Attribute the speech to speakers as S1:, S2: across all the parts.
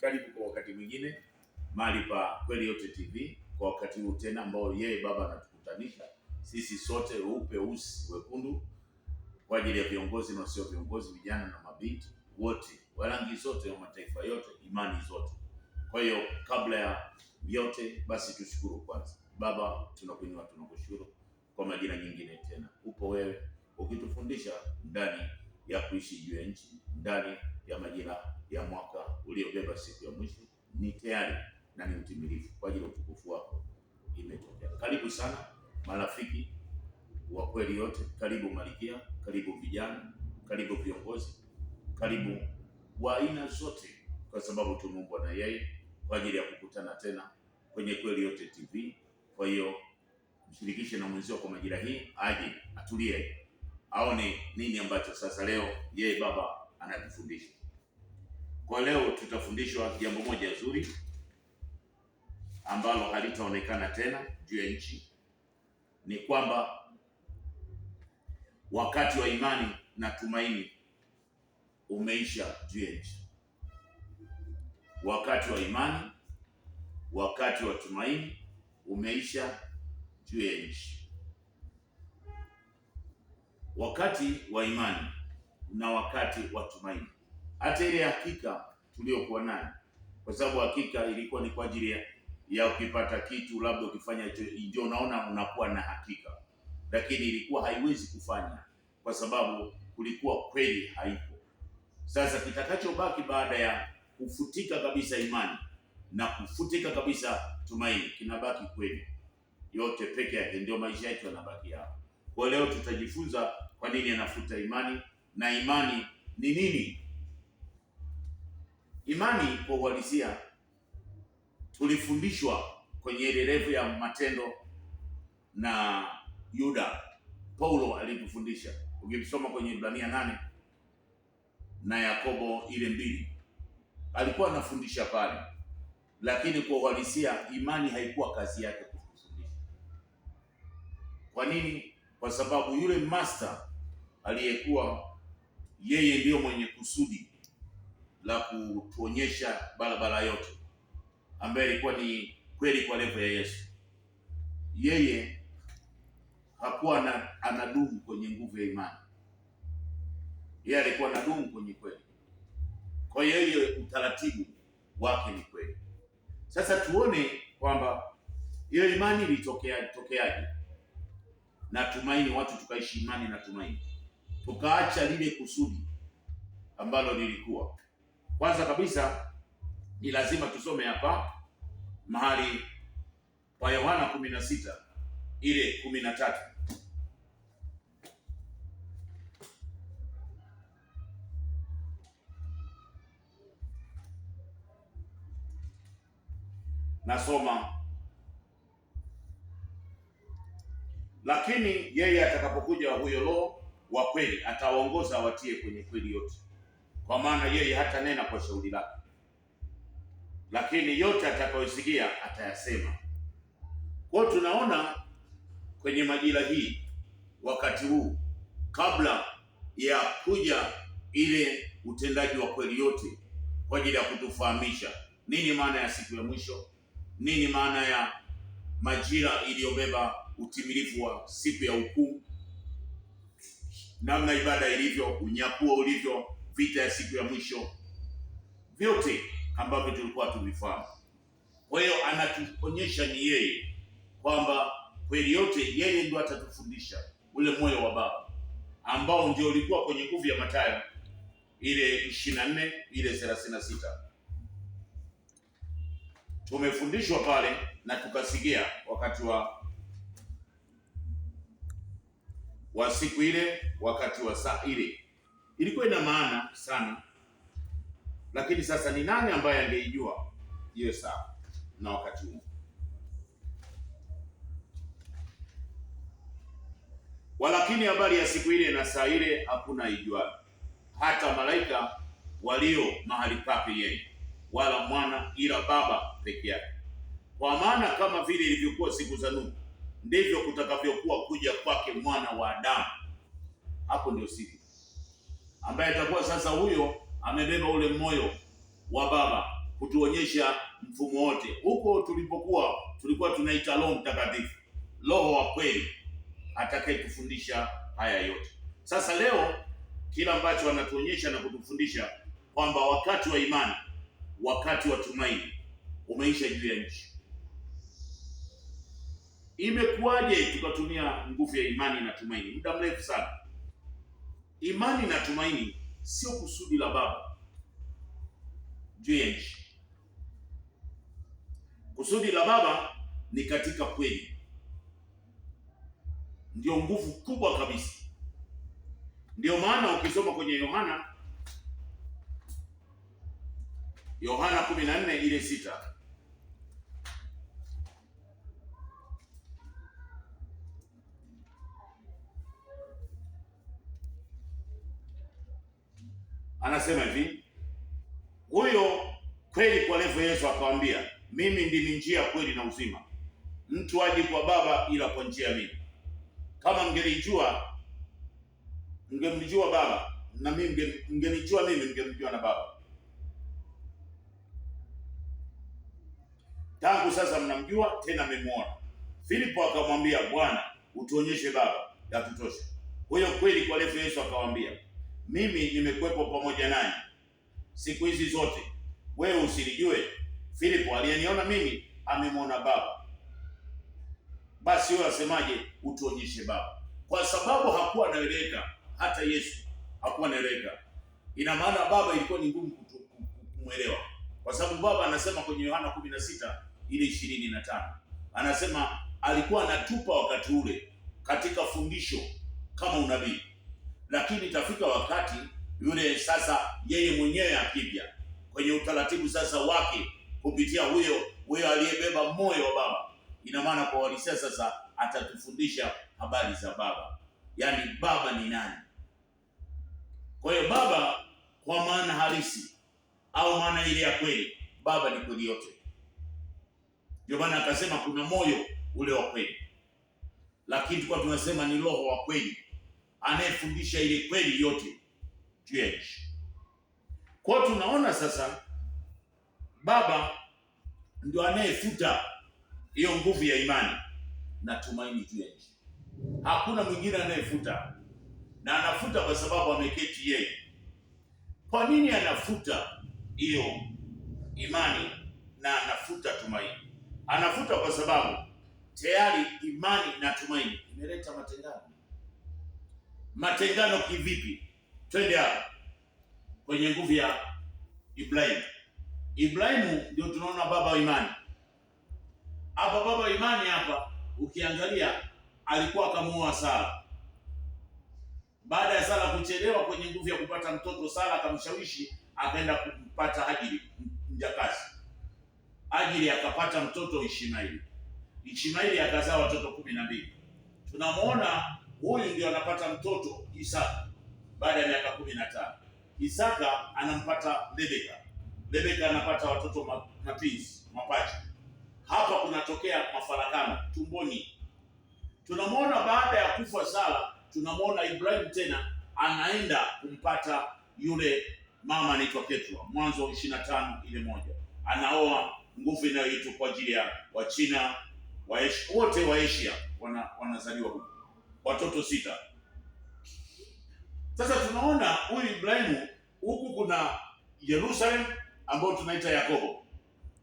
S1: karibu kwa wakati mwingine mahali pa Kweli Yote TV, kwa wakati huu tena ambao yeye Baba anatukutanisha sisi sote, weupe, weusi, wekundu, kwa ajili ya viongozi na sio viongozi, vijana na mabinti wote, wa rangi zote, wa mataifa yote, imani zote. Kwa hiyo kabla ya vyote basi tushukuru kwanza. Baba, tunakuinua, tunakushukuru kwa majira nyingine tena. Upo wewe ukitufundisha ndani ya kuishi juu ya nchi, ndani ya majira ya mwaka uliobeba siku ya mwisho. Ni tayari na ni utimilifu kwa ajili ya utukufu wako imetokea. Karibu sana marafiki wa Kweli Yote, karibu Malkia, karibu vijana, karibu viongozi, karibu wa aina zote, kwa sababu tumeumbwa na yeye kwa ajili ya kukutana tena kwenye Kweli Yote TV. Kwa hiyo mshirikishe na mwenzio kwa majira hii, aje atulie, aone nini ambacho sasa leo yeye Baba anatufundisha. Kwa leo tutafundishwa jambo moja zuri ambalo halitaonekana tena juu ya nchi, ni kwamba wakati wa imani na tumaini umeisha juu ya nchi. Wakati wa imani, wakati wa tumaini umeisha juu ya nchi. Wakati wa imani na wakati wa tumaini, hata ile hakika tuliyokuwa nayo, kwa sababu hakika ilikuwa ni kwa ajili ya ukipata kitu, labda ukifanya hicho ndio unaona unakuwa na hakika, lakini ilikuwa haiwezi kufanya kwa sababu kulikuwa kweli haipo. Sasa kitakachobaki baada ya kufutika kabisa imani na kufutika kabisa tumaini, kinabaki kweli yote peke yake, ndio maisha yetu yanabaki hapo. Kwa leo tutajifunza kwa nini anafuta imani na imani ni nini. Imani kwa uhalisia tulifundishwa kwenye ile levu ya Matendo na Yuda. Paulo alitufundisha, ukisoma kwenye Ibrania 8 na Yakobo ile 2 alikuwa anafundisha pale, lakini kwa uhalisia imani haikuwa kazi yake kufundisha. Kwa nini? Kwa sababu yule master aliyekuwa yeye ndiyo mwenye kusudi la kutuonyesha barabara yote, ambaye alikuwa ni kweli kwa level ya Yesu, yeye hakuwa anadumu kwenye nguvu ya imani, yeye alikuwa anadumu kwenye kweli. Kwa hiyo yeye utaratibu wake ni kweli. Sasa tuone kwamba hiyo imani ilitokeaje na tumaini, watu tukaishi imani na tumaini, tukaacha lile kusudi ambalo lilikuwa. Kwanza kabisa ni lazima tusome hapa mahali pa Yohana 16 ile 13. Nasoma, lakini yeye atakapokuja huyo Roho wa kweli atawaongoza watie kwenye kweli yote, kwa maana yeye hata nena kwa shauri lake, lakini yote atakayosikia atayasema. Kwa tunaona kwenye majira hii, wakati huu, kabla ya kuja ile utendaji wa kweli yote kwa ajili ya kutufahamisha nini maana ya siku ya mwisho, nini maana ya majira iliyobeba utimilifu wa siku ya hukumu, namna ibada ilivyo, unyakuo ulivyo, vita ya siku ya mwisho, vyote ambavyo tulikuwa tuvifahamu. Kwa hiyo anatuonyesha ni yeye, kwamba kweli yote yeye ndio atatufundisha ule moyo wa Baba ambao ndio ulikuwa kwenye nguvu ya Mathayo ile 24 ile 36. Tumefundishwa pale na tukasikia wakati wa siku ile, wakati wa saa ile ilikuwa ina maana sana, lakini sasa ni nani ambaye angeijua hiyo saa na wakati huo? Walakini habari ya siku ile na saa ile hakuna ijua, hata malaika walio mahali pake yeye, wala mwana, ila Baba peke yake. Kwa maana kama vile ilivyokuwa siku za Nuhu, ndivyo kutakavyokuwa kuja kwake Mwana wa Adamu. Hapo ndio siku ambaye atakuwa sasa huyo amebeba ule moyo wa Baba kutuonyesha mfumo wote. Huko tulikuwa tunaita Roho Mtakatifu, Roho wa kweli atakayetufundisha haya yote. Sasa leo kila ambacho anatuonyesha na kutufundisha kwamba wakati wa imani, wakati wa tumaini umeisha juu ya nchi. Imekuwaje tukatumia nguvu ya imani na tumaini muda mrefu sana? Imani na tumaini sio kusudi la Baba juu ya nchi. Kusudi la Baba ni katika kweli, ndio nguvu kubwa kabisa. Ndio maana ukisoma kwenye Yohana 14 ile 6, anasema hivi, huyo kweli kwa levo Yesu akamwambia, mimi ndimi njia, kweli na uzima, mtu haji kwa Baba ila kwa njia ya mimi. Kama mngemjua Baba na mimi mngenijua mimi, mngemjua na Baba. Tangu sasa mnamjua tena mmemwona. Filipo akamwambia, Bwana, utuonyeshe Baba, yatutosha. Huyo kweli kwa levo Yesu akamwambia, mimi nimekuwepo pamoja nanyi siku hizi zote, wewe usilijue? Filipo, aliyeniona mimi amemwona Baba. Basi wewe asemaje, utuonyeshe Baba? Kwa sababu hakuwa anaeleweka, hata Yesu hakuwa anaeleweka. Ina maana Baba ilikuwa ni ngumu kumwelewa, kwa sababu Baba anasema kwenye Yohana 16 ile 25, anasema alikuwa anatupa wakati ule katika fundisho kama unabii, lakini itafika wakati yule sasa yeye mwenyewe akipya kwenye utaratibu sasa wake kupitia huyo aliyebeba moyo wa Baba. Ina maana kwa walisia sasa atatufundisha habari za Baba, yaani Baba ni nani. Kwa hiyo Baba kwa maana halisi au maana ile ya kweli, Baba ni kweli yote. Ndio maana akasema kuna moyo ule wa kweli, lakini tulikuwa tunasema ni Roho wa kweli anayefundisha ile kweli yote juu ya nchi. Kwa hiyo tunaona sasa Baba ndio anayefuta hiyo nguvu ya imani na tumaini juu ya nchi. Hakuna mwingine anayefuta, na anafuta kwa sababu ameketi yeye. Kwa nini anafuta hiyo imani na anafuta tumaini? Anafuta kwa sababu tayari imani na tumaini imeleta matengano. Matengano kivipi? Twende hapa kwenye nguvu ya Ibrahimu. Ibrahimu ndio tunaona baba wa imani. Hapa baba wa imani hapa ukiangalia alikuwa akamuoa Sara. Baada ya Sara kuchelewa kwenye nguvu ya kupata mtoto, Sara akamshawishi akaenda kumpata Hajiri mjakazi. Hajiri akapata mtoto Ishmaeli. Ishmaeli akazaa watoto 12. Tunamuona huyu ndio anapata mtoto Isaka baada ya miaka 15. Isaka anampata Rebeka. Rebeka anapata watoto mapacha. Hapa kunatokea mafarakano tumboni. Tunamuona baada ya kufa Sara, tunamuona Ibrahim tena anaenda kumpata yule mama anaitwa Ketura. Mwanzo 25 ile 1. Anaoa nguvu inayoitwa kwa ajili ya Wachina, wote wa Asia wanazaliwa huko. Watoto 6. Sasa tunaona huyu Ibrahimu huku kuna Yerusalemu ambao tunaita Yakobo.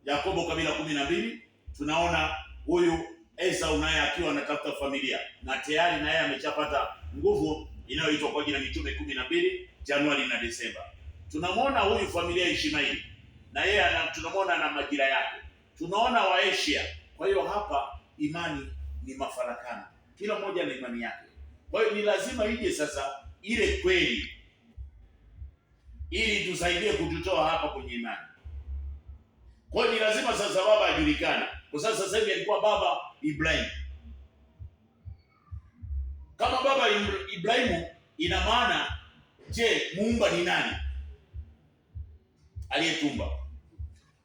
S1: Yakobo kabila 12. Tunaona huyu Esau naye akiwa anatafuta familia na tayari naye ameshapata nguvu inayoitwa kwa jina mitume 12 Januari na Desemba. Tunamwona huyu familia ya Ishmaeli na yeye tunamwona na majira yake. Tunaona wa Asia. Kwa hiyo hapa imani ni mafarakano. Kila mmoja na imani yake. Kwa hiyo ni lazima ije sasa ile kweli ili tusaidie kututoa hapa kwenye imani. Kwa hiyo ni lazima sasa baba ajulikane. Kwa sasa hivi alikuwa baba Ibrahim. Kama baba Ibrahimu ina maana, je, muumba ni nani? Aliyetumba.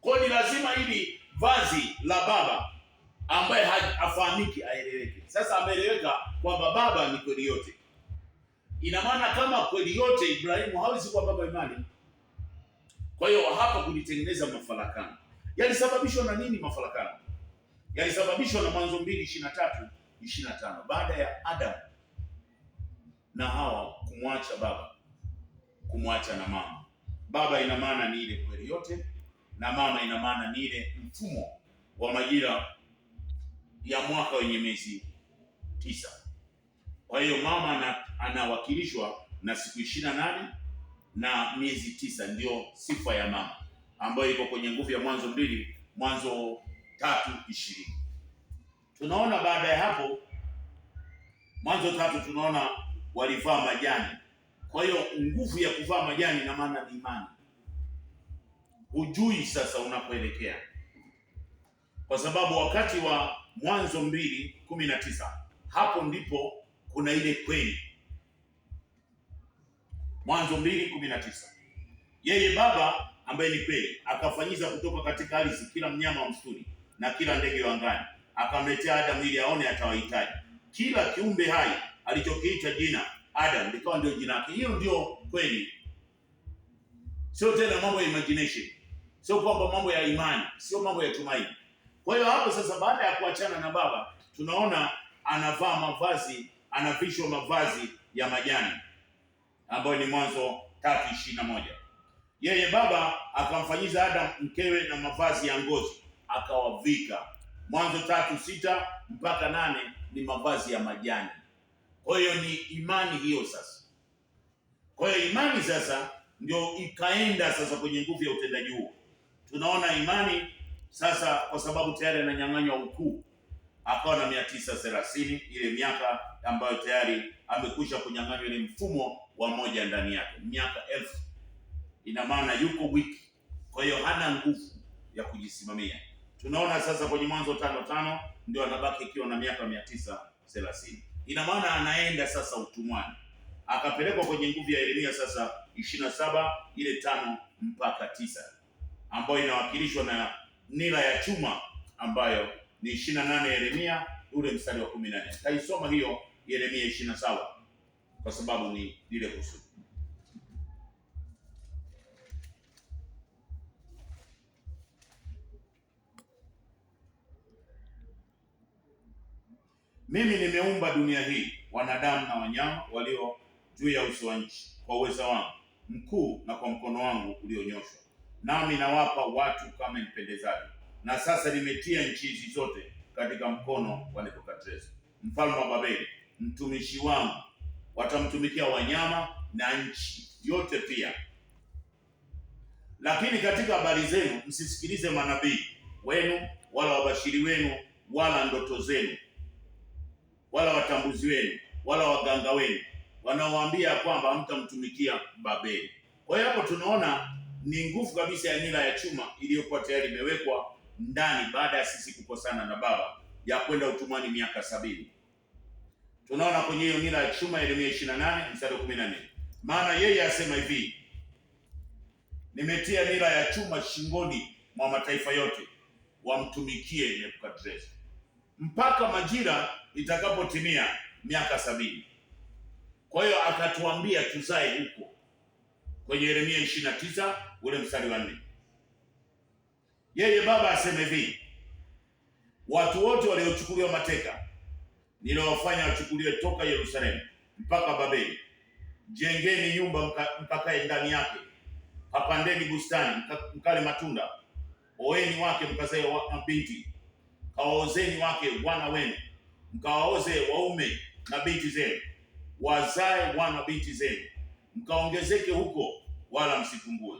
S1: Kwa hiyo ni lazima ili vazi la baba ambaye hafahamiki aeleweke. Sasa ameeleweka kwamba baba ni kweli yote. Ina maana kama kweli yote Ibrahimu hawezi kuwa baba imani. Kwa hiyo hapa kulitengeneza mafarakano. Yalisababishwa na nini mafarakano? Yalisababishwa na Mwanzo 2:23-25, baada ya Adam na Hawa kumwacha baba, kumwacha na mama. Baba ina maana ni ile kweli yote, na mama ina maana ni ile mfumo wa majira ya mwaka wenye miezi 9. Kwa hiyo mama anawakilishwa na siku 28 na miezi 9, ndio sifa ya mama ambayo iko kwenye nguvu ya Mwanzo 3:20. Tunaona baada ya hapo Mwanzo 3 tunaona walivaa majani. Kwa hiyo nguvu ya kuvaa majani ina maana ni imani. Hujui sasa unapoelekea, kwa sababu wakati wa Mwanzo 2:19 hapo ndipo kuna ile kweli. Mwanzo 2:19, yeye baba ambaye ni kweli akafanyiza kutoka katika ardhi kila mnyama wa msituni na kila ndege wa angani, akamletea Adamu ili aone atawahitaji. Kila kiumbe hai alichokiita jina Adam likawa ndio jina lake. Hiyo ndio kweli, sio tena mambo ya imagination, sio kwamba mambo ya imani, sio mambo ya tumaini. Kwa hiyo hapo sasa, baada ya kuachana na baba, tunaona anavaa mavazi, anavishwa mavazi ya majani ambayo ni Mwanzo 3:21. Yeye baba akamfanyiza Adam mkewe na mavazi ya ngozi akawavika. Mwanzo 3:6-8 ni mavazi ya majani. Kwa hiyo ni imani hiyo sasa. Kwa hiyo imani sasa ndio ikaenda sasa kwenye nguvu ya utendaji huo. Tunaona imani sasa, kwa sababu tayari ananyang'anywa ukuu, akawa na 930, ile miaka ambayo tayari amekwisha kunyang'anywa ile mfumo wa moja ndani yake, miaka 1000. Ina maana yuko wiki, kwa hiyo hana nguvu ya kujisimamia. Tunaona sasa kwenye Mwanzo 5:5 ndio anabaki ikiwa na miaka 930. Ina maana anaenda sasa utumwani, akapelekwa kwenye nguvu ya Yeremia sasa 27 ile 5-9, ambayo inawakilishwa na nira ya chuma ambayo ni 28 Yeremia ule mstari wa 14. Taisoma hiyo Yeremia 27 kwa sababu ni lile kusudi. Mimi nimeumba dunia hii, wanadamu na wanyama walio juu ya uso wa nchi, kwa uweza wangu mkuu na kwa mkono wangu ulionyoshwa, nami nawapa watu kama nipendezavyo. Na sasa nimetia nchi hizi zote katika mkono wa Nebukadreza mfalme wa Babeli, mtumishi wangu. Watamtumikia wanyama na nchi yote pia. Lakini katika habari zenu msisikilize manabii wenu wala wabashiri wenu wala ndoto zenu wala watambuzi wenu wala waganga wenu wanaowaambia kwamba hamtamtumikia Babeli. Kwa hiyo hapo tunaona ni nguvu kabisa ya nira ya chuma iliyokuwa tayari imewekwa ndani baada ya sisi kukosana na baba, ya kwenda utumwani miaka 70. Tunaona kwenye hiyo nira ya chuma Yeremia 28 mstari 14. Maana yeye asema hivi, nimetia nira ya chuma shingoni mwa mataifa yote, wamtumikie Nebukadreza mpaka majira itakapotimia miaka 70. Kwa hiyo akatuambia tuzae huko kwenye Yeremia 29 ule mstari wa 4. Yeye baba aseme hivi, watu wote waliochukuliwa mateka niliowafanya wachukuliwe toka Yerusalemu mpaka Babeli, jengeni nyumba mkakae ndani yake, kapandeni bustani mkale matunda, oeni wake mkazae binti, kawaozeni wake wana wenu, mkawaoze waume na binti zenu, wazae wana binti zenu, mkaongezeke huko wala msipungue.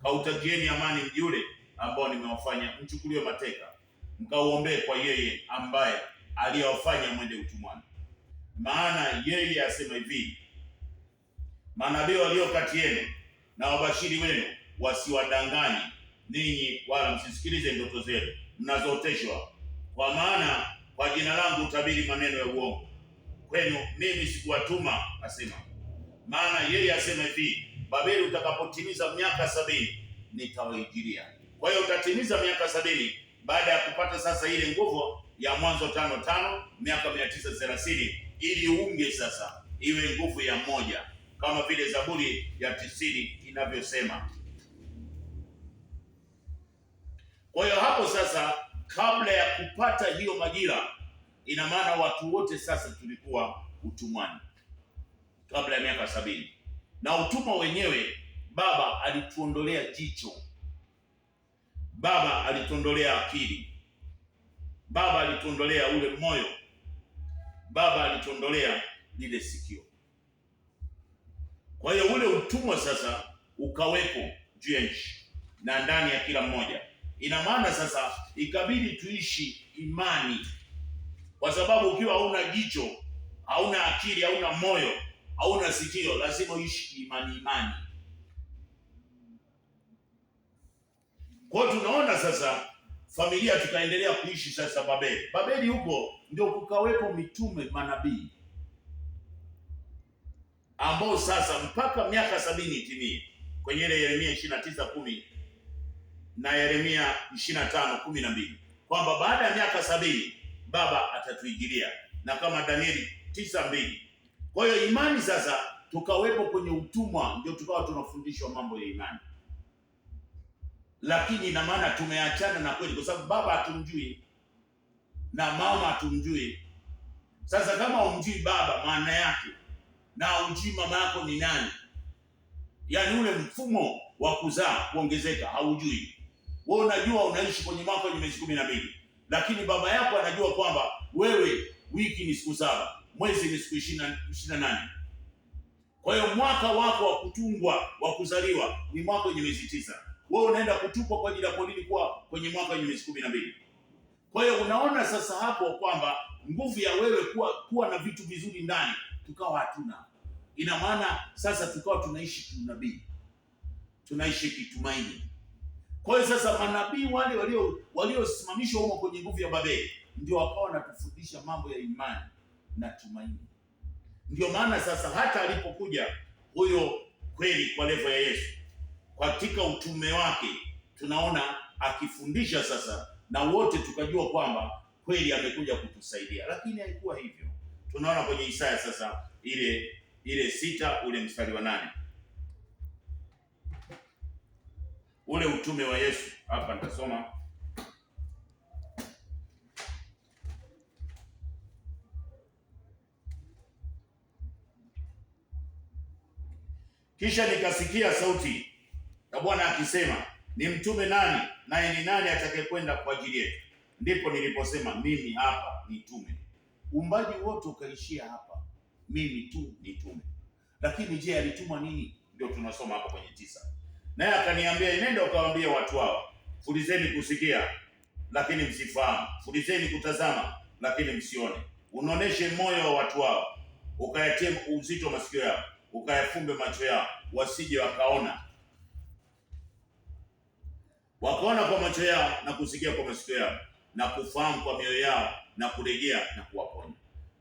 S1: Kautakieni amani mji ule ambao nimewafanya mchukuliwe mateka, mkauombee kwa yeye ambaye aliyowafanya mwende utumwani. Maana yeye asema hivi, manabii walio kati yenu na wabashiri wenu wasiwadanganye ninyi, wala msisikilize ndoto zenu mnazooteshwa, kwa maana kwa jina langu utabiri maneno ya uongo kwenu. Mimi sikuwatuma, asema. Maana yeye asema hivi, Babeli utakapotimiza miaka 70 nitawaijilia. Kwa hiyo utatimiza miaka 70 baada ya kupata sasa ile nguvu ya Mwanzo 5:5, miaka 930, ili uunge sasa iwe nguvu ya moja, kama vile Zaburi ya 90 inavyosema. sasa kabla ya kupata hiyo majira, ina maana watu wote sasa tulikuwa utumwani kabla ya miaka 70. Na utumwa wenyewe Baba alituondolea jicho, Baba alituondolea akili, Baba alituondolea ule moyo, Baba alituondolea lile sikio. Kwa hiyo ule utumwa sasa ukawepo juu ya nchi na ndani ya kila mmoja. Ina maana sasa ikabidi tuishi imani, kwa sababu ukiwa hauna jicho, hauna akili, hauna moyo, hauna sikio, lazima uishi imani. Kwa hiyo tunaona sasa familia tukaendelea kuishi sasa Babeli. Babeli huko ndio kukawepo mitume, manabii ambao sasa mpaka miaka 70 itimie kwenye ile Yeremia 29:10 na Yeremia 25:12 kwamba baada ya miaka 70 Baba atatuijilia, na kama Danieli 9:2. Kwa hiyo imani sasa tukawepo kwenye utumwa, ndio tukawa tunafundishwa mambo ya imani, lakini ina maana tumeachana na kweli, kwa sababu baba hatumjui na mama hatumjui. Sasa kama umjui baba, maana yake na umjui mama yako ni nani, yaani ule mfumo wa kuzaa kuongezeka haujui. Wewe unajua unaishi kwenye mwaka wenye miezi 12, lakini baba yako anajua kwamba wewe wiki ni siku 7, mwezi ni siku 28. Kwa hiyo mwaka wako wa kutungwa, wa kuzaliwa ni mwaka wenye miezi 9. Wewe unaenda kutupwa kwa ajili ya polini kuwa kwenye mwaka wenye miezi 12. Kwa hiyo unaona sasa hapo kwamba nguvu ya wewe kuwa na vitu vizuri ndani tukawa hatuna. Ina maana sasa tukawa tunaishi kiunabii, tunaishi kitumaini. Kwa hiyo sasa manabii wale waliosimamishwa huko kwenye nguvu ya Babeli ndio wakawa wanatufundisha mambo ya imani na tumaini. Ndio maana sasa hata alipokuja huyo kweli kwa levo ya Yesu katika utume wake, tunaona akifundisha sasa, na wote tukajua kwamba kweli amekuja kutusaidia, lakini haikuwa hivyo. Tunaona kwenye Isaya sasa ile 6 ule mstari wa 8, ule utume wa Yesu. Hapa nitasoma kisha nikasikia sauti ya Bwana akisema, ni mtume nani, naye ni nani atakayekwenda kwa ajili yetu? Ndipo niliposema, mimi hapa nitume. Uumbaji wote ukaishia hapa, mimi tu nitume. Lakini je, alitumwa nini? Ndio tunasoma hapa kwenye 9. Naye akaniambia, nenda ukawaambia watu hao, fulizeni kusikia lakini msifahamu, fulizeni kutazama lakini msione. Unaoneshe moyo wa watu hao, ukayatie uzito masikio yao, ukayafumbe macho yao, wasije wakaona kwa macho yao na kusikia kwa masikio yao na kufahamu kwa mioyo yao na kurejea na kuwaponya.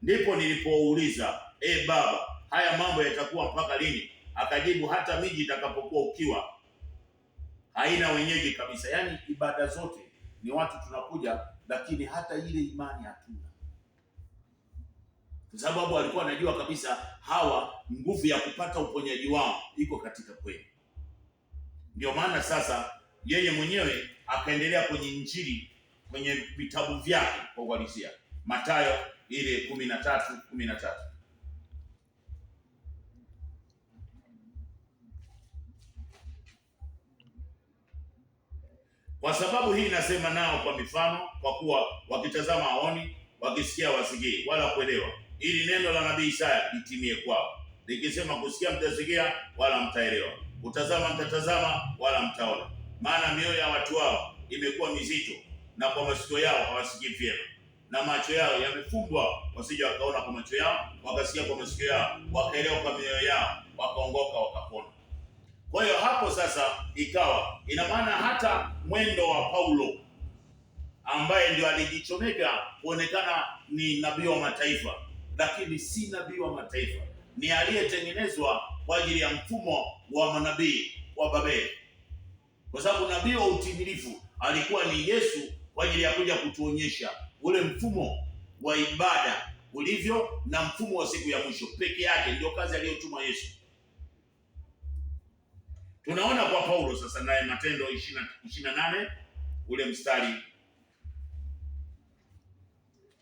S1: Ndipo nilipouliza, Baba, haya mambo yatakuwa mpaka lini? Akajibu, hata miji itakapokuwa ukiwa haina wenyeji kabisa. Yaani ibada zote ni watu tunakuja, lakini hata ile imani hatuna, kwa sababu alikuwa anajua kabisa hawa nguvu ya kupata uponyaji wao iko katika kweli. Ndio maana sasa yeye mwenyewe akaendelea kwenye Injili, kwenye vitabu vyake kwa uhalisia. Mathayo ile 13:13. Kwa sababu hii nasema nao kwa mifano, kwa kuwa wakitazama haoni, wakisikia wasikii, wala kuelewa, ili neno la nabii Isaya litimie kwao, likisema, kusikia mtasikia wala mtaelewa, kutazama mtatazama wala mtaona. Maana mioyo ya watu wao imekuwa mizito, na kwa masikio yao hawasikii vyema, na macho yao yamefumbwa, wasije wakaona kwa macho yao, wakasikia kwa masikio yao, wakaelewa kwa mioyo yao, wakaongoka wakapona. Kwa hiyo hapo sasa ikawa ina maana hata mwendo wa Paulo ambaye ndio alijichomeka kuonekana ni nabii wa mataifa, lakini si nabii wa mataifa, ni aliyetengenezwa kwa ajili ya mfumo wa manabii wa Babeli, kwa sababu nabii wa utimilifu alikuwa ni Yesu, kwa ajili ya kuja kutuonyesha ule mfumo wa ibada ulivyo na mfumo wa siku ya mwisho peke yake. Ndio kazi aliyotumwa Yesu. Tunaona kwa Paulo sasa, naye Matendo 28 ule mstari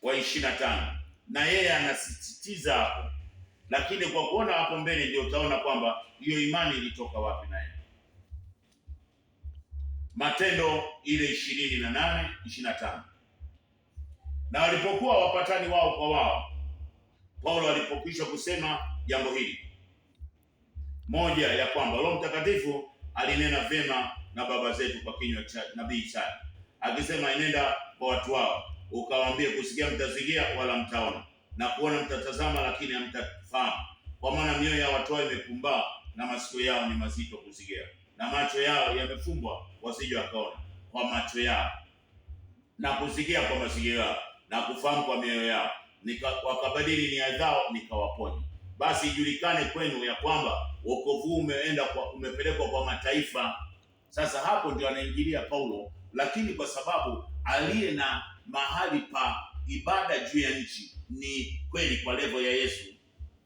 S1: wa 25, na yeye anasisitiza hapo, lakini kwa kuona hapo mbele ndio utaona kwamba hiyo imani ilitoka wapi. Naye Matendo ile 28:25, na walipokuwa wapatani wao kwa wao, Paulo alipokwisha kusema jambo hili moja, ya kwamba Roho Mtakatifu alinena vyema na baba zetu kwa kinywa cha nabii Isaya akisema, enenda kwa watu wao ukawaambie, kusikia mtasikia wala mtaona, na kuona mtatazama lakini hamtafahamu, kwa maana mioyo ya watu wao imepumbaa na masikio yao ni mazito kusikia, na macho yao yamefumbwa wasije wakaona kwa macho yao, na kusikia kwa masikio yao, na kufahamu kwa mioyo yao, wakabadili nia zao nikawaponya. Basi ijulikane kwenu ya kwamba wokovu umepelekwa kwa mataifa. Sasa hapo ndio anaingilia Paulo, lakini kwa sababu aliye na mahali pa ibada juu ya nchi ni kweli kwa level ya Yesu,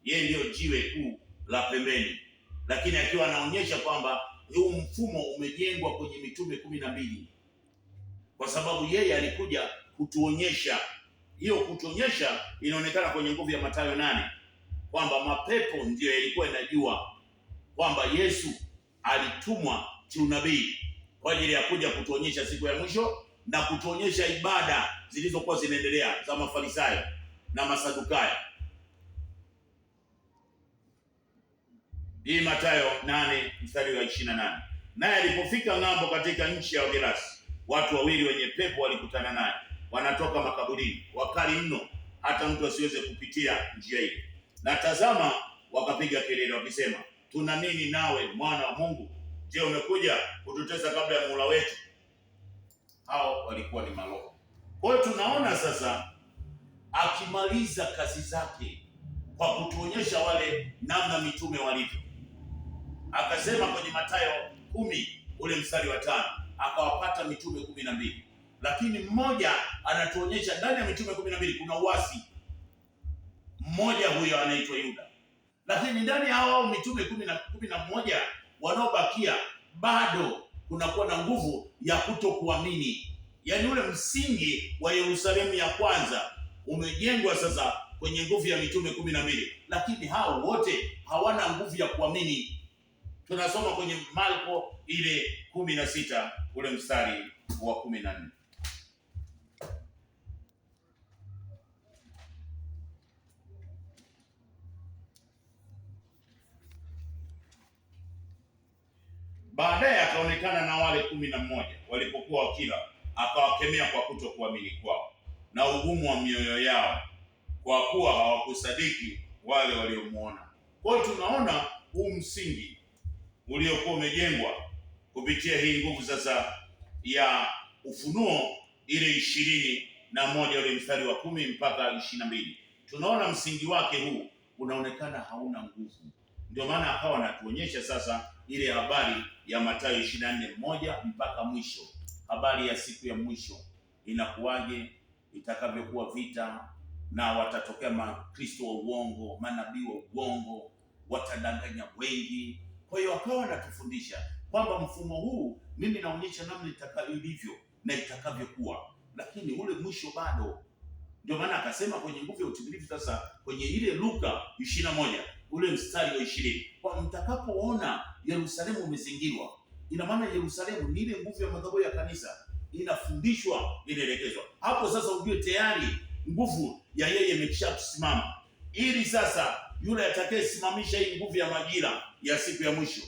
S1: yeye ndio jiwe kuu la pembeni, lakini akiwa anaonyesha kwamba huu mfumo umejengwa kwenye mitume 12, kwa sababu yeye alikuja kutuonyesha. Hiyo kutuonyesha inaonekana kwenye nguvu ya Mathayo 8 kwamba mapepo ndio yalikuwa inajua kwamba Yesu alitumwa kiunabii kwa ajili ya kuja kutuonyesha siku ya mwisho na kutuonyesha ibada zilizokuwa zinaendelea za Mafarisayo na Masadukayo. Hii Mathayo 8:28. Naye alipofika ng'ambo katika nchi ya Wagerasi, watu wawili wenye pepo walikutana naye, wanatoka makaburini, wakali mno, hata mtu asiweze kupitia njia ile. Na tazama, wakapiga kelele wakisema, tuna nini nawe, mwana wa Mungu? Je, umekuja kututesa kabla ya muhula wetu? Hao walikuwa ni maroho. Kwa hiyo tunaona sasa akimaliza kazi zake kwa kutuonyesha wale namna mitume walivyo, akasema kwenye Mathayo 10 ule mstari wa 5, akawapata mitume 12, lakini mmoja anatuonyesha ndani ya mitume 12 kuna uasi mmoja, huyo anaitwa Yuda. Lakini ndani ya hao mitume 11 wanaobakia bado kunakuwa na nguvu ya kutokuamini. Yaani ule msingi wa Yerusalemu ya kwanza umejengwa sasa kwenye nguvu ya mitume 12, lakini hao wote hawana nguvu ya kuamini. Tunasoma kwenye Marko ile 16 ule mstari wa 14. Baadaye akaonekana na wale 11 walipokuwa wakila, akawakemea kwa kutokuamini kwao na ugumu wa mioyo yao, kwa kuwa hawakusadiki wale waliomuona. Kwa hiyo tunaona huu msingi uliokuwa umejengwa kupitia hii nguvu sasa ya Ufunuo ile 21 ule mstari wa 10 mpaka 22. Tunaona msingi wake huu unaonekana hauna nguvu. Ndio maana akawa anatuonyesha sasa ile habari ya Mathayo 24:1 mpaka mwisho, habari ya siku ya mwisho inakuwaje, itakavyokuwa vita, na watatokea makristo wa uongo, manabii wa uongo, watadanganya wengi. Kwa hiyo akawa anatufundisha kwamba mfumo huu mimi naonyesha namna itakavyo na itakavyokuwa, lakini ule mwisho bado. Ndio maana akasema kwenye nguvu ya utimilifu sasa kwenye ile Luka 21 ule mstari wa 20, kwa mtakapoona Yerusalemu umezingirwa, ina maana Yerusalemu ni ile nguvu ya madhabahu ya kanisa inafundishwa, inaelekezwa. Hapo sasa ujue tayari nguvu ya yeye imeshasimama, ili sasa yule atakayesimamisha hii nguvu ya majira ya siku ya mwisho,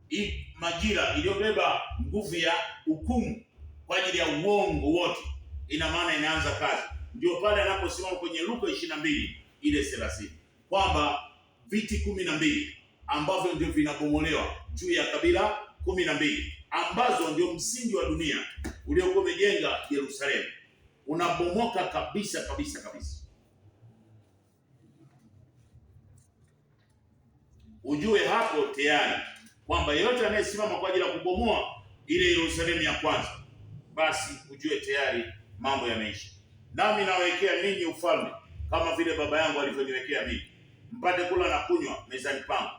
S1: hii majira iliyobeba nguvu ya hukumu kwa ajili ya uongo wote, ina maana inaanza kazi. Ndio pale anaposimama kwenye Luka 22 ile 30 kwamba viti 12 ambavyo ndio vinabomolewa juu ya kabila 12 ambazo ndio msingi wa dunia uliokuwa umejenga Yerusalemu unabomoka kabisa kabisa kabisa. Ujue hapo tayari kwamba yeyote anayesimama kwa ajili ya kubomoa ile Yerusalemu ya kwanza, basi ujue tayari mambo yameisha. Nami nawekea ninyi ufalme kama vile baba yangu alivyoniwekea mimi, mpate kula na kunywa mezani pangu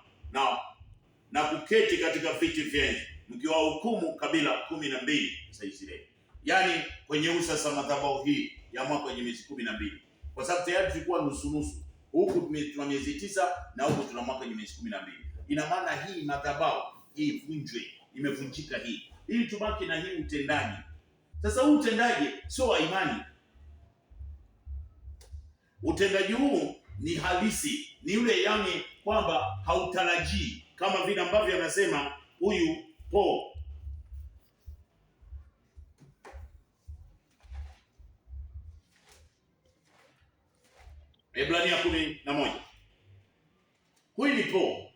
S1: na kuketi katika viti vyenu, mkiwahukumu kabila 12 za Israeli. Yaani kwenye usasa madhabahu hii ya mwaka wenye miezi 12, kwa sababu tayari tulikuwa nusu nusu, huku tuna miezi 9 na huku tuna mwaka wenye miezi 12. Ina maana hii madhabahu hii vunjwe, imevunjika hii, ili tubaki na hii utendaji. Sasa huu utendaji sio wa imani. Utendaji huu ni halisi, ni yule yani kwamba hautarajii, kama vile ambavyo anasema huyu Paul. Ebrania 11. Huyu ni Paul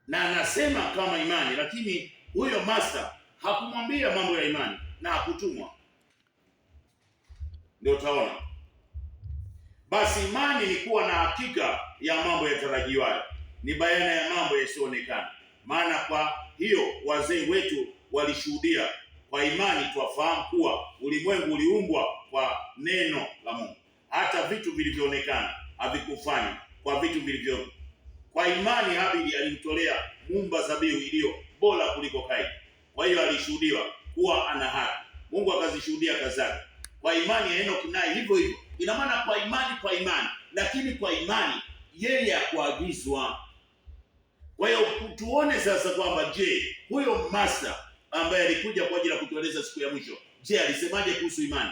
S1: na anasema kama imani, lakini huyo master hakumwambia mambo ya imani na hakutumwa. Ndio utaona. Basi imani ni kuwa na hakika ya mambo yatarajiwayo, ni bayana ya mambo yasiyoonekana. Maana kwa hiyo wazee wetu walishuhudia. Kwa imani twafahamu kuwa ulimwengu uliumbwa kwa neno la Mungu, hata vitu vilivyoonekana havikufanywa kwa vitu vilivyo. Kwa imani Habili alimtolea Muumba dhabihu iliyo bora kuliko Kaini. Kwa hiyo alishuhudiwa kuwa ana haki, Mungu akazishuhudia kazi zake. Kwa imani Henoko naye hivyo hivyo. Ina maana kwa imani, lakini kwa imani yeye hakuagizwa. Kwa hiyo tuone sasa kwamba je, huyo master ambaye alikuja kwa ajili ya kutueleza siku ya mwisho, je, alisemaje kuhusu imani?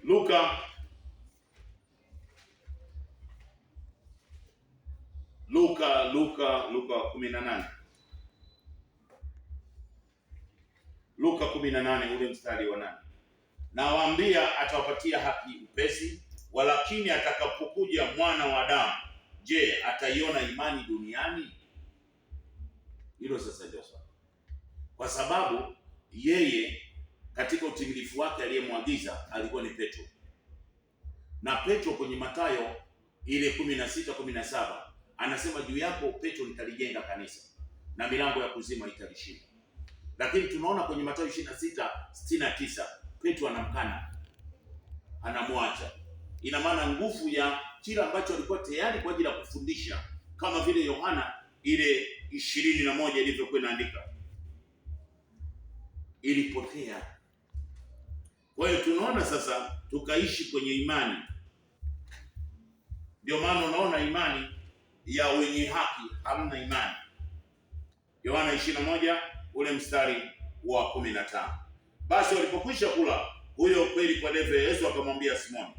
S1: Luka 18. Luka 18 ule mstari wa 8. Nawaambia atawapatia haki upesi, walakini atakapokuja Mwana wa Adamu, je, ataiona imani duniani? Hilo sasa ndio swali. Kwa sababu yeye katika utimilifu wake aliyemwagiza alikuwa ni Petro. Na Petro kwenye Mathayo ile 16:17 anasema juu yako Petro nitalijenga kanisa na milango ya kuzimu haitalishinda. Lakini tunaona kwenye Mathayo 26:69 Petro anamkana, anamwacha. Ina maana nguvu ya kila ambacho alikuwa tayari kwa ajili ya kufundisha, kama vile Yohana ile 21 ilivyokuwa inaandika, ilipotea. Kwa hiyo tunaona sasa tukaishi kwenye imani. Ndio maana unaona imani ya wenye haki hamna imani. Yohana 21 ule mstari wa 15. Basi walipokwisha kula, huyo kweli kwa leve Yesu akamwambia Simoni,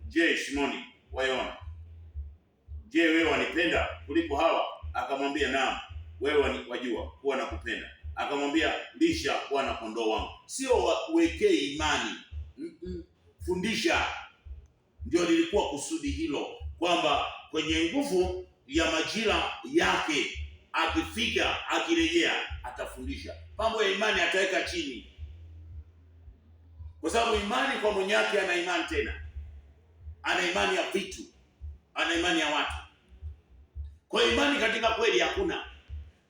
S1: je, Simoni wa Yohana, je, wewe wanipenda kuliko hawa? Akamwambia, naam, wewe wajua kuwa nakupenda. Akamwambia, lisha wana kondoo wangu. Sio wekee imani, fundisha. Ndio lilikuwa kusudi hilo, kwamba kwenye nguvu ya majira yake akifika, akirejea, atafundisha. Mambo ya imani ataweka chini, kwa sababu imani kwa mwenye yake ana imani, tena ana imani ya vitu, ana imani ya watu. Kwa imani katika kweli hakuna.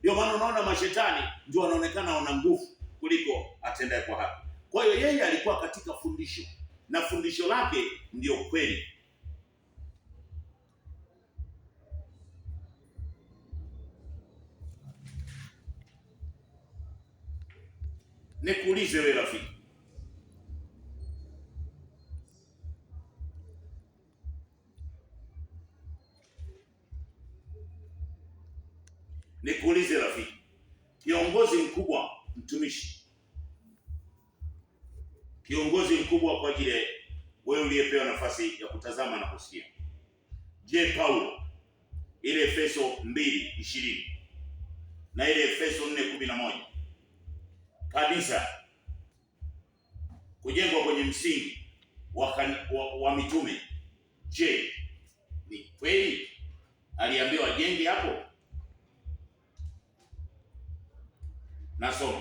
S1: Ndio maana unaona mashetani ndio wanaonekana wana nguvu kuliko atendaye kwa haki. Kwa hiyo yeye alikuwa katika fundisho, na fundisho lake ndio kweli. Nikuulize wewe rafiki, kiongozi mkubwa, mtumishi, kiongozi mkubwa kwa ajili wewe uliyepewa nafasi ya kutazama na kusikia. Je, Paulo ile Efeso 2:20 na ile Efeso 4:11, kanisa kujengwa kwenye msingi wa mitume, je, ni kweli aliambiwa ajenge hapo? Nasoma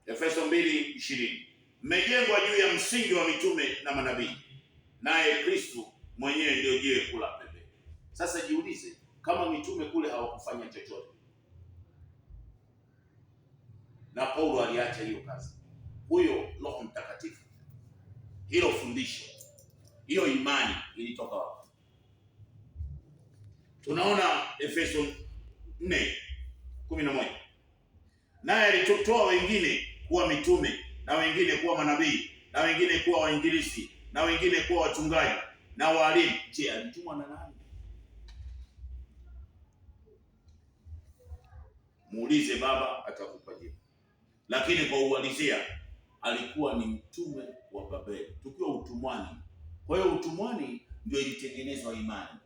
S1: Efeso 2:20, mmejengwa juu ya msingi wa mitume na manabii, naye Kristo mwenyewe ndio jiwe kuu la pembeni. Sasa jiulize, kama mitume kule hawakufanya chochote na Paulo aliacha hiyo kazi, huyo Roho Mtakatifu, hilo fundisho Hiyo imani ilitoka wapi? Tunaona Efeso 4:11, naye alitoa wengine kuwa mitume, na wengine kuwa manabii, na wengine kuwa wainjilisti, na wengine kuwa wachungaji na walimu. Je, alitumwa na nani? Muulize baba, atakupa jibu. Lakini kwa uhalisia alikuwa ni mtume wa Babeli, tukiwa utumwani. Kwa hiyo utumwani ndio ilitengenezwa imani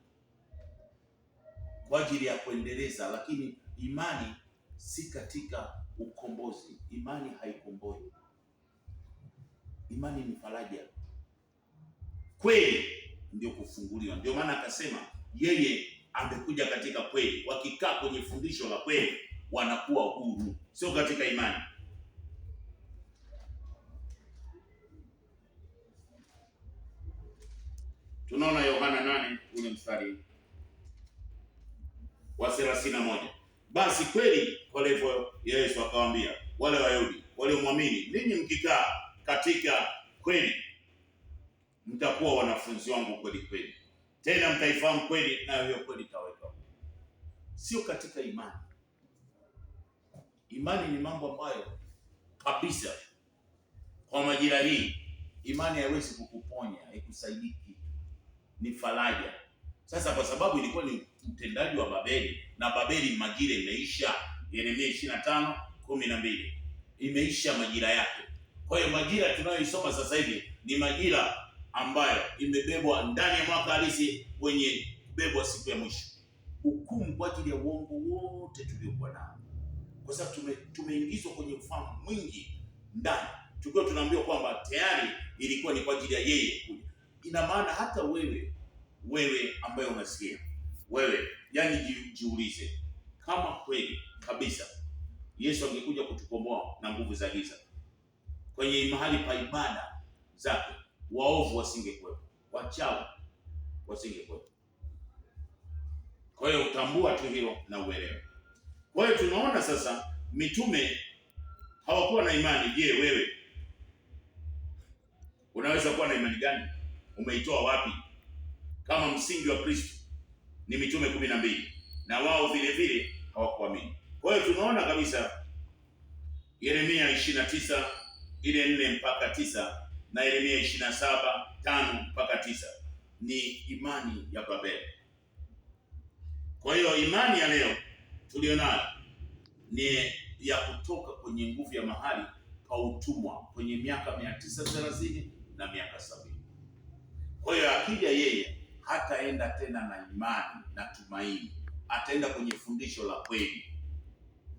S1: kwa ajili ya kuendeleza, lakini imani si katika ukombozi. Imani haikomboi. Imani ni faraja. Kweli ndio kufunguliwa. Ndio maana akasema yeye amekuja katika kweli. Wakikaa kwenye fundisho la kweli wanakuwa huru, sio katika imani. Tunaona Yohana 8 ule mstari wa 31. Basi kweli kwa levo Yesu akawaambia wale Wayahudi waliomwamini, ninyi mkikaa katika kweli mtakuwa wanafunzi wangu kweli kweli, tena mtaifahamu kweli, na hiyo kweli itaweka. Sio katika imani. Imani ni mambo ambayo kabisa kwa majira hii imani haiwezi kukuponya, haikusaidii kitu, ni faraja. Sasa kwa sababu ilikuwa ni utendaji wa Babeli, na Babeli majira imeisha. Yeremia 25:12 imeisha majira yake. Kwa hiyo majira tunayoisoma sasa hivi ni majira ambayo imebebwa ndani ya mwaka halisi wenye kubebwa siku ya mwisho, hukumu kwa ajili ya uongo wote tuliokuwa nao, kwa sababu tumeingizwa kwenye ufahamu mwingi ndani, tukiwa tunaambiwa kwamba tayari ilikuwa ni kwa ajili ya yeye kuja. Ina maana hata wewe ambaye unasikia wewe, yani jiulize kama kweli kabisa Yesu angekuja kutukomboa na nguvu za giza kwenye mahali pa ibada zake, waovu wasingekuwepo, wachawi wasingekuwepo. Kwa hiyo utambua tu hilo na uelewe. Kwa hiyo tunaona sasa mitume hawakuwa na imani. Je, wewe unaweza kuwa na imani gani? Umeitoa wapi? Kama msingi wa Kristo ni mitume 12 na wao vile vile hawakuamini. Kwa hiyo tunaona kabisa Yeremia 29 ile 4 mpaka 9 na Yeremia 27:5 mpaka 9 ni imani ya Babeli. Kwa hiyo imani ya leo tulionayo ni ya kutoka kwenye nguvu ya mahali pa utumwa kwenye miaka 930 na miaka 70. Kwa hiyo akija yeye hataenda tena na imani na tumaini, ataenda kwenye fundisho la kweli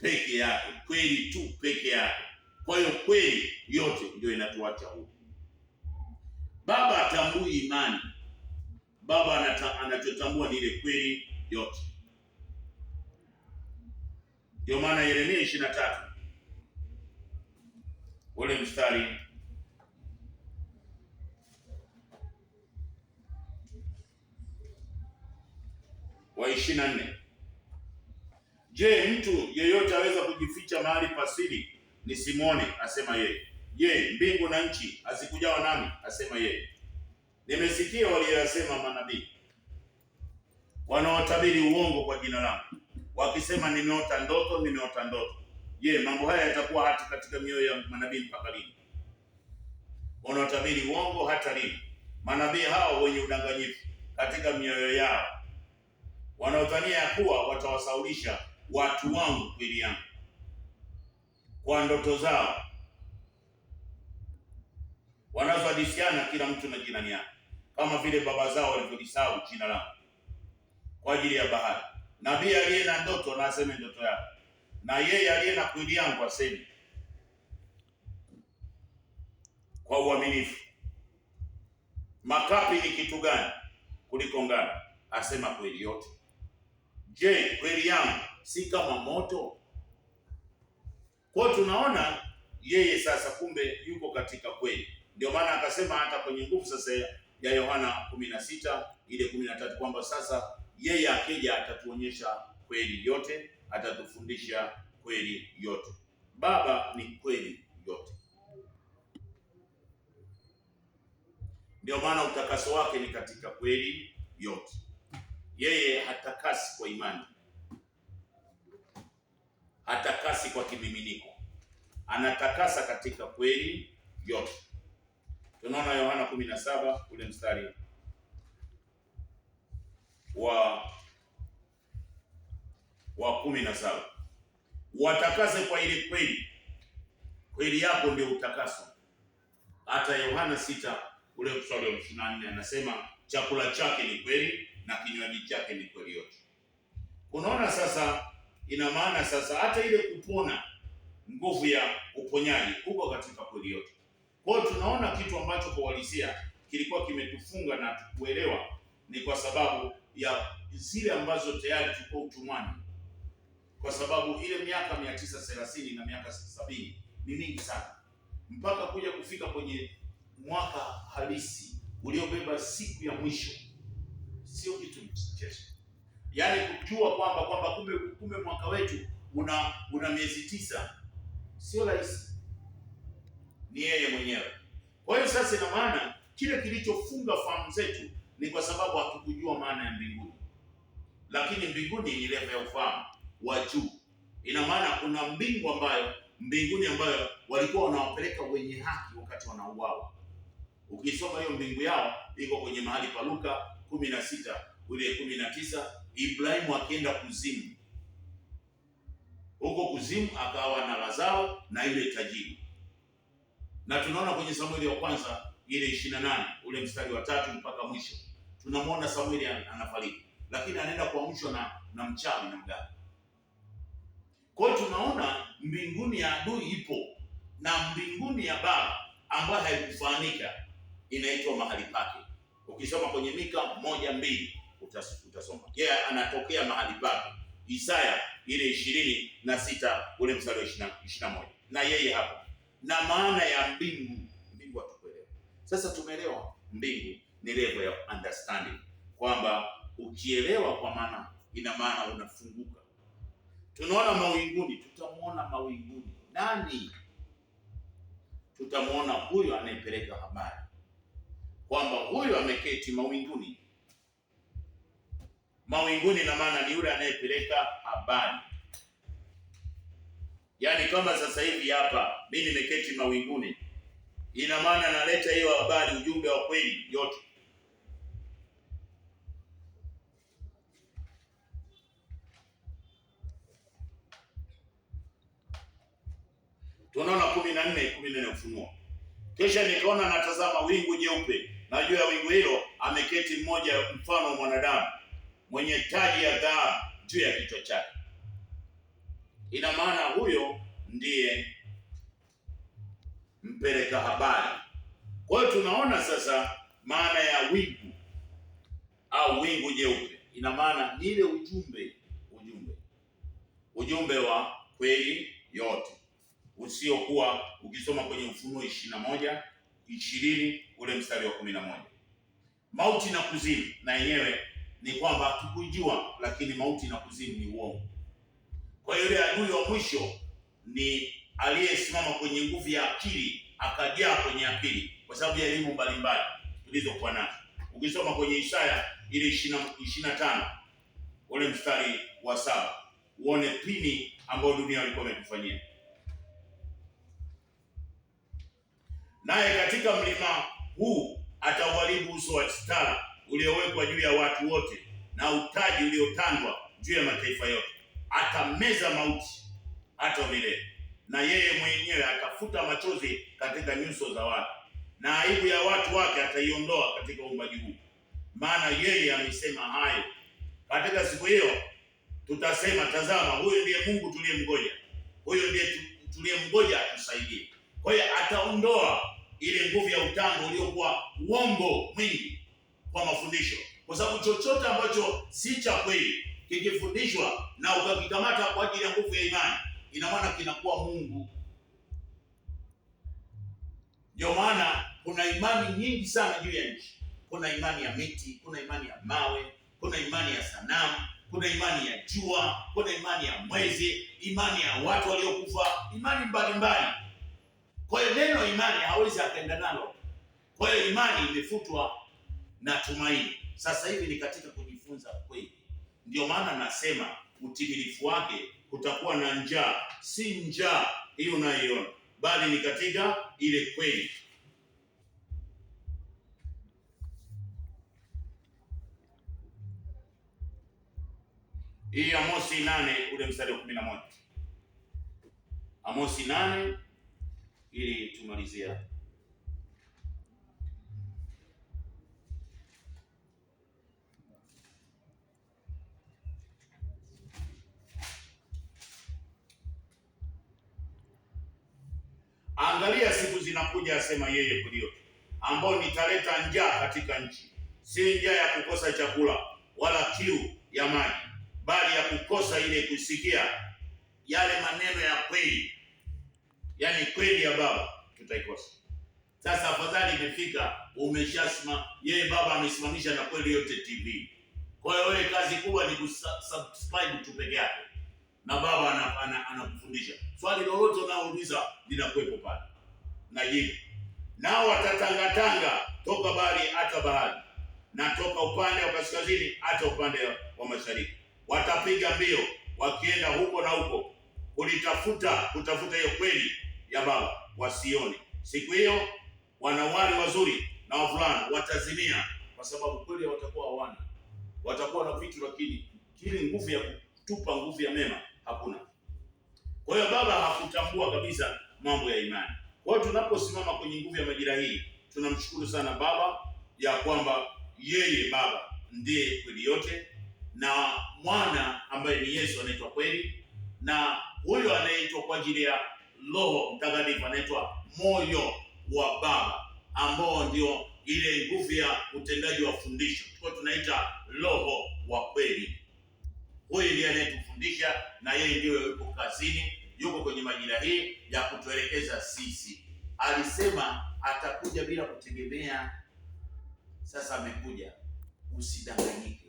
S1: peke yake, kweli tu peke yake. Kwa hiyo kweli yote ndio inatuacha huko. Baba atambui imani. Baba anachotambua ni ile kweli yote. Ndio maana Yeremia 23 ule mstari wa 24, je, mtu yeyote aweza kujificha mahali pasiri nisimwone? Asema yeye. Je, mbingu na nchi hazikujawa nami? Asema yeye. Nimesikia waliyosema manabii wanaotabiri uongo kwa jina langu, wakisema nimeota ndoto, nimeota ndoto. Je, mambo haya yatakuwa hata katika mioyo ya manabii mpaka lini? Wanaotabiri uongo hata lini? Manabii hao wenye udanganyifu katika mioyo yao, wanaodhania ya kuwa watawasaulisha watu wangu kweli yangu kwa ndoto zao, wanazohadithiana kila mtu na jirani yake, kama vile baba zao walivyolisahau jina langu kwa ajili ya bahari. Nabii aliye na ndoto na aseme ndoto yake, na yeye aliye na kweli yangu aseme kwa uaminifu. Makapi ni kitu gani kuliko ngano? Asema kweli yote. Je, kweli yangu si kama moto? Kwa tunaona yeye sasa kumbe yuko katika kweli. Ndio maana akasema hata kwenye nguvu sasa ya Yohana 16 ile 13 kwamba sasa yeye akija atatuonyesha kweli yote, atatufundisha kweli yote. Baba ni kweli yote. Ndio maana utakaso wake ni katika kweli yote. Yeye hatakasi kwa imani, hatakasi kwa kimiminiko, anatakasa katika kweli yote. Tunaona Yohana 17 ule mstari wa 17, watakase kwa ile kweli, kweli yako ndio utakaso. Hata Yohana 6 ule mstari wa 24 anasema chakula chake ni kweli na kinywaji chake ni kweli yote. Unaona sasa, ina maana sasa hata ile kupona, nguvu ya uponyaji uko katika kweli yote. Kwa hiyo tunaona kitu ambacho kwa uhalisia kilikuwa kimetufunga na tukuelewa, ni kwa sababu ya zile ambazo tayari tuko utumwani, kwa sababu ile miaka 930 na miaka 70 ni mingi sana, mpaka kuja kufika kwenye mwaka halisi uliobeba siku ya mwisho. Sio kitu mchezo. Yaani kujua kwamba kumbe mwaka wetu una miezi 9 sio rahisi, ni yeye mwenyewe. Kwa hiyo sasa, ina maana kile kilichofunga fahamu zetu ni kwa sababu hatukujua maana ya mbinguni. Lakini mbinguni ni level ya ufahamu wa juu. Ina maana kuna mbinguni ambayo walikuwa wanawapeleka wenye haki wakati wanauawa. Ukisoma hiyo mbingu yao iko kwenye mahali pa Luka 16 ule 19, Ibrahimu akienda kuzimu. Huko kuzimu akawa na Lazaro na ile tajiri. Na tunaona kwenye Samueli wa kwanza ile 28 ule mstari wa 3 mpaka mwisho, tunamwona Samueli anafariki, lakini anaenda kuamshwa na mchawi na mganga. Kwa hiyo tunaona mbinguni ya adui ipo, na mbinguni ya Baba ambayo haikufahamika inaitwa mahali pake. Ukisoma kwenye Mika 1:2 utasoma yeye anatokea mahali pake. Isaya ile 26 ule mstari wa 21, na yeye hapo. Na maana ya mbingu hatukuelewa. Sasa tumeelewa mbingu ni level ya understanding, kwamba ukielewa kwa maana, ina maana unafunguka. Tunaona mawinguni, tutamuona mawinguni nani? Tutamuona huyo anayepeleka habari, kwamba huyo ameketi mawinguni. Mawinguni na maana ni yule anayepeleka habari. Yaani kama sasa hivi hapa mimi nimeketi mawinguni, ina maana naleta hiyo habari, ujumbe wa kweli yote. Tunaona 14 Ufunuo. Kisha nikaona natazama wingu jeupe, na juu ya wingu hilo ameketi mmoja mfano wa mwanadamu, mwenye taji ya dhahabu juu ya kichwa chake. Ina maana huyo ndiye mpeleka habari. Kwa hiyo tunaona sasa maana ya wingu au wingu jeupe, ina maana ni ile ujumbe wa kweli yote, usiokuwa. Ukisoma kwenye Ufunuo 21:20 ule mstari wa 11, mauti na kuzimu na yenyewe ni kwamba hatukujua, lakini mauti na kuzimu ni uongo. Kwa hiyo yule adui wa mwisho ni aliyesimama kwenye nguvu ya akili, akajaa kwenye akili kwa sababu ya elimu mbalimbali tulizokuwa nazo. Ukisoma kwenye Isaya ile 25 ule mstari wa 7, uone pini ambayo dunia ilikuwa imetufanyia. Naye katika mlima huu atauharibu uso wa stara uliowekwa juu ya watu wote, na utaji uliotandwa juu ya mataifa yote. Atameza mauti hata milele, na yeye mwenyewe atafuta machozi katika nyuso za watu, na aibu ya watu wake ataiondoa katika uumbaji huu. Maana yeye amesema hayo. Katika siku hiyo tutasema, tazama, huyo ndiye Mungu tuliyemngoja, huyo ndiye tuliyemngoja atusaidie. Kwa hiyo ataondoa ile nguvu ya utando uliokuwa uongo mwingi kwa mafundisho, kwa sababu chochote ambacho si cha kweli kikifundishwa na ukakikamata kwa ajili ya nguvu ya imani, ina maana kinakuwa Mungu. Ndio maana kuna imani nyingi sana juu ya nchi. Kuna imani ya miti, kuna imani ya mawe, kuna imani ya sanamu, kuna imani ya jua, kuna imani ya mwezi, imani ya watu waliokufa, imani mbalimbali. Kwa hiyo neno imani hawezi akaenda nalo. Kwa hiyo imani imefutwa na tumaini. Sasa hivi ni katika kujifunza kweli. Ndio maana nasema utimilifu wake kutakuwa na njaa, si njaa hiyo unayoiona, bali ni katika ile kweli. Hii Amosi 8 ule mstari wa 11. Amosi 8 ili tumalizia. Angalia siku zinakuja, asema yeye Kristo, ambao nitaleta njaa katika nchi, si njaa ya kukosa chakula wala kiu ya maji, bali ya kukosa ile kusikia yale maneno ya kweli, yaani kweli ya Baba tutaikosa. Sasa afadhali imefika, umeshasema yeye Baba amesimamisha na Kweli Yote TV. Kwa hiyo wewe kazi kubwa ni kusubscribe tu peke yake, na Baba anakufundisha. Swali lolote unaouliza linakuwepo pale na jibu. Nao watatangatanga toka bahari hata bahari, na toka upande wa kaskazini hata upande wa mashariki. Watapiga mbio wakienda huko na huko kutafuta hiyo kweli ya Baba, wasione. Siku hiyo wanawali wazuri na wavulana watazimia, kwa sababu kweli watakuwa hawana. Watakuwa na vitu, lakini ile nguvu ya kutupa nguvu ya mema hakuna. Kwa hiyo Baba hakutambua kabisa mambo ya imani. Kwa hiyo tunaposimama kwenye nguvu ya majira hii, tunamshukuru sana Baba ya kwamba yeye Baba ndiye kweli yote, na mwana ambaye ni Yesu anaitwa kweli, na huyo anaitwa kwa ajili ya Roho Mtakatifu anaitwa moyo wa Baba, ambao ndio ile nguvu ya utendaji wa fundisho. Kwa tunaita Roho wa kweli. Huyu ndiye anayetufundisha, na yeye ndiyo yuko kazini, yuko kwenye majira hii ya kutuelekeza sisi. Alisema atakuja bila kutegemea. Sasa amekuja, usidanganyike.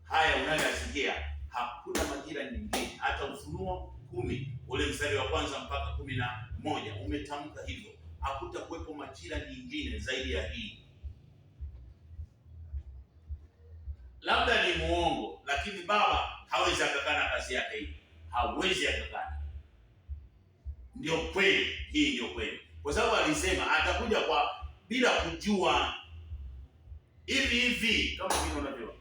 S1: Haya unayoyasikia, hakuna majira nyingine. Hata Ufunuo 10 ule mstari wa kwanza mpaka 11 umetamka hivyo. Hakutakuwepo majira nyingine zaidi ya hii. Labda ni muongo, lakini Baba hawezi akakana kazi yake hii. Hawezi akakana. Ndio kweli, hii ndio kweli. Kwa sababu alisema atakuja kwa bila kujua. Hivi kama vile unajua.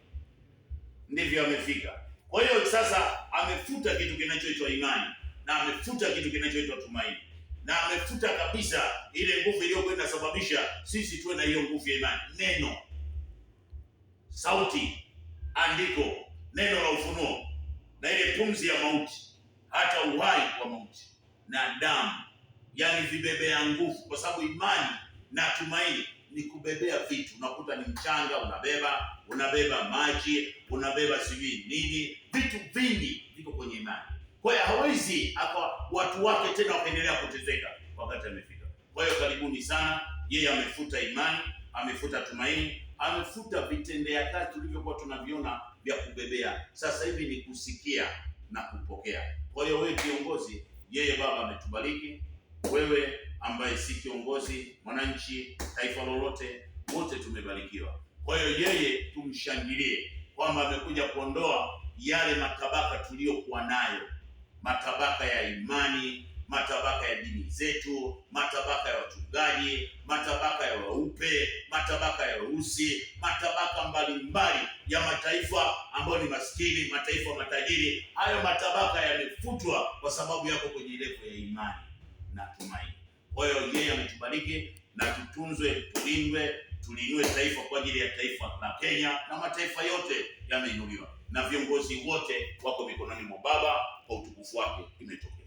S1: Ndivyo amefika. Kwa hiyo sasa amefuta kitu kinachoitwa imani, na amefuta kitu kinachoitwa tumaini, na amefuta kabisa ile nguvu iliyokuwa inasababisha sisi tuwe na hiyo nguvu ya imani. Neno, sauti, andiko, neno la ufunuo, na ile pumzi ya mauti, hata uhai wa mauti, na damu, yani vibebea nguvu. Kwa sababu imani na tumaini ni kubebea vitu. Unakuta ni mchanga unabeba maji, unabeba sijui nini, vitu vingi viko kwenye imani. Kwa hiyo hawezi watu wake tena wakaendelea kutezeka wakati amefika. Kwa hiyo karibuni sana. Yeye amefuta imani, amefuta tumaini, amefuta vitendea kazi tulivyokuwa tunaviona vya kubebea. Sasa hivi ni kusikia na kupokea. Kwa hiyo wewe kiongozi, yeye Baba ametubariki. Wewe ambaye si kiongozi, mwananchi, taifa lolote, wote tumebarikiwa. Kwa hiyo yeye tumshangilie kwamba amekuja kuondoa yale matabaka tuliyokuwa nayo, matabaka ya imani, matabaka ya dini zetu, matabaka ya wachungaji, matabaka ya weupe, matabaka ya weusi, matabaka mbalimbali ya mataifa ambayo ni maskini, mataifa matajiri. Hayo matabaka yamefutwa kwa sababu yako kwenye levo ya imani na tumaini. Kwa hiyo yeye ametubariki, na tutunzwe, tulindwe, tuliinue taifa kwa ajili ya taifa la Kenya, na mataifa yote yameinuliwa, na viongozi wote wako mikononi mwa Baba, kwa utukufu wake imetoka.